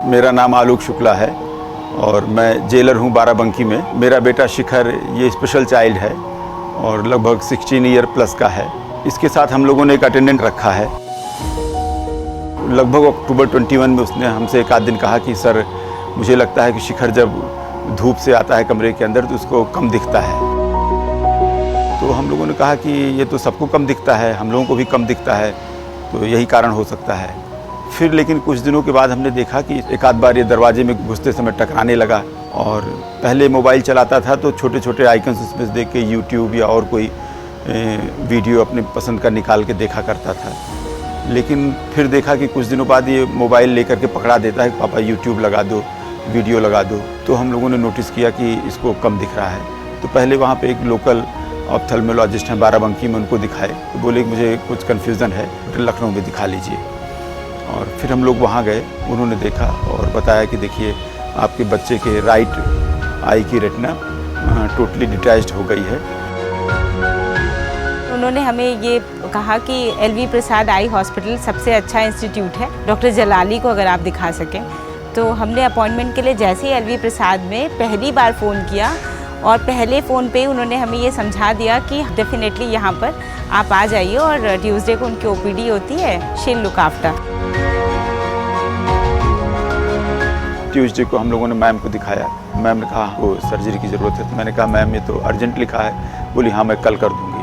मेरा नाम आलोक शुक्ला है और मैं जेलर हूँ बाराबंकी में। मेरा बेटा शिखर ये स्पेशल चाइल्ड है और लगभग 16 ईयर प्लस का है। इसके साथ हम लोगों ने एक अटेंडेंट रखा है। लगभग अक्टूबर 21 में उसने हमसे एक आध दिन कहा कि सर मुझे लगता है कि शिखर जब धूप से आता है कमरे के अंदर तो उसको कम दिखता है। तो हम लोगों ने कहा कि ये तो सबको कम दिखता है, हम लोगों को भी कम दिखता है, तो यही कारण हो सकता है। फिर लेकिन कुछ दिनों के बाद हमने देखा कि एक आध बार ये दरवाजे में घुसते समय टकराने लगा और पहले मोबाइल चलाता था तो छोटे छोटे आइकन्स उसमें देख के यूट्यूब या और कोई वीडियो अपने पसंद का निकाल के देखा करता था। लेकिन फिर देखा कि कुछ दिनों बाद ये मोबाइल लेकर के पकड़ा देता है, पापा यूट्यूब लगा दो, वीडियो लगा दो। तो हम लोगों ने नोटिस किया कि इसको कम दिख रहा है। तो पहले वहाँ पे एक लोकल ऑप्थेल्मोलॉजिस्ट हैं बाराबंकी में, उनको दिखाए तो बोले कि मुझे कुछ कन्फ्यूज़न है, लखनऊ में दिखा लीजिए। और फिर हम लोग वहाँ गए, उन्होंने देखा और बताया कि देखिए आपके बच्चे के राइट आई की रेटिना टोटली डिटैच्ड हो गई है। उन्होंने हमें ये कहा कि एलवी प्रसाद आई हॉस्पिटल सबसे अच्छा इंस्टीट्यूट है, डॉक्टर जलाली को अगर आप दिखा सकें। तो हमने अपॉइंटमेंट के लिए जैसे ही एलवी प्रसाद में पहली बार फ़ोन किया और पहले फ़ोन पे उन्होंने हमें ये समझा दिया कि डेफिनेटली यहाँ पर आप आ जाइए और ट्यूसडे को उनकी ओपीडी होती है, she will look after. Tuesday को हम लोगों ने मैम को दिखाया। मैम ने कहा वो सर्जरी की ज़रूरत है। तो मैंने कहा मैम ये तो अर्जेंट लिखा है। बोली हाँ मैं कल कर दूँगी।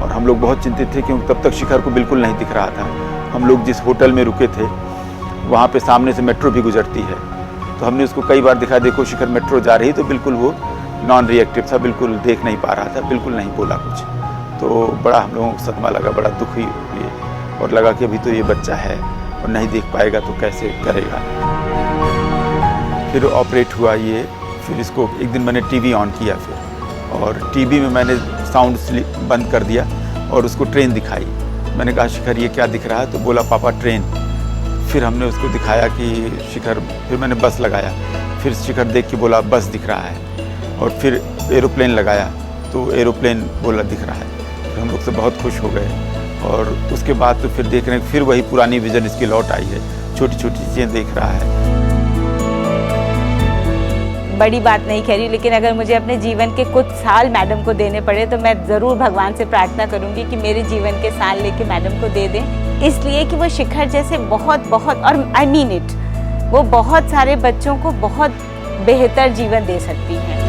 और हम लोग बहुत चिंतित थे क्योंकि तब तक शिखर को बिल्कुल नहीं दिख रहा था। हम लोग जिस होटल में रुके थे वहाँ पे सामने से मेट्रो भी गुजरती है, तो हमने उसको कई बार दिखाया, देखो शिखर मेट्रो जा रही, तो बिल्कुल वो नॉन रिएक्टिव था, बिल्कुल देख नहीं पा रहा था, बिल्कुल नहीं बोला कुछ। तो बड़ा हम लोगों को सदमा लगा, बड़ा दुख हुई और लगा कि अभी तो ये बच्चा है और नहीं देख पाएगा तो कैसे करेगा। फिर ऑपरेट हुआ ये। फिर इसको एक दिन मैंने टीवी ऑन किया फिर, और टीवी में मैंने साउंड बंद कर दिया और उसको ट्रेन दिखाई। मैंने कहा शिखर ये क्या दिख रहा है? तो बोला पापा ट्रेन। फिर हमने उसको दिखाया कि शिखर, फिर मैंने बस लगाया, फिर शिखर देख के बोला बस दिख रहा है। और फिर एरोप्लेन लगाया तो एरोप्लेन बोला दिख रहा है। फिर हम लोग से बहुत खुश हो गए और उसके बाद तो फिर देख रहे हैं, फिर वही पुरानी विज़न इसकी लौट आई है, छोटी छोटी चीज़ें देख रहा है। बड़ी बात नहीं कह रही, लेकिन अगर मुझे अपने जीवन के कुछ साल मैडम को देने पड़े तो मैं ज़रूर भगवान से प्रार्थना करूंगी कि मेरे जीवन के साल लेके मैडम को दे दें, इसलिए कि वो शिखर जैसे बहुत और आई मीन इट, वो बहुत सारे बच्चों को बहुत बेहतर जीवन दे सकती हैं।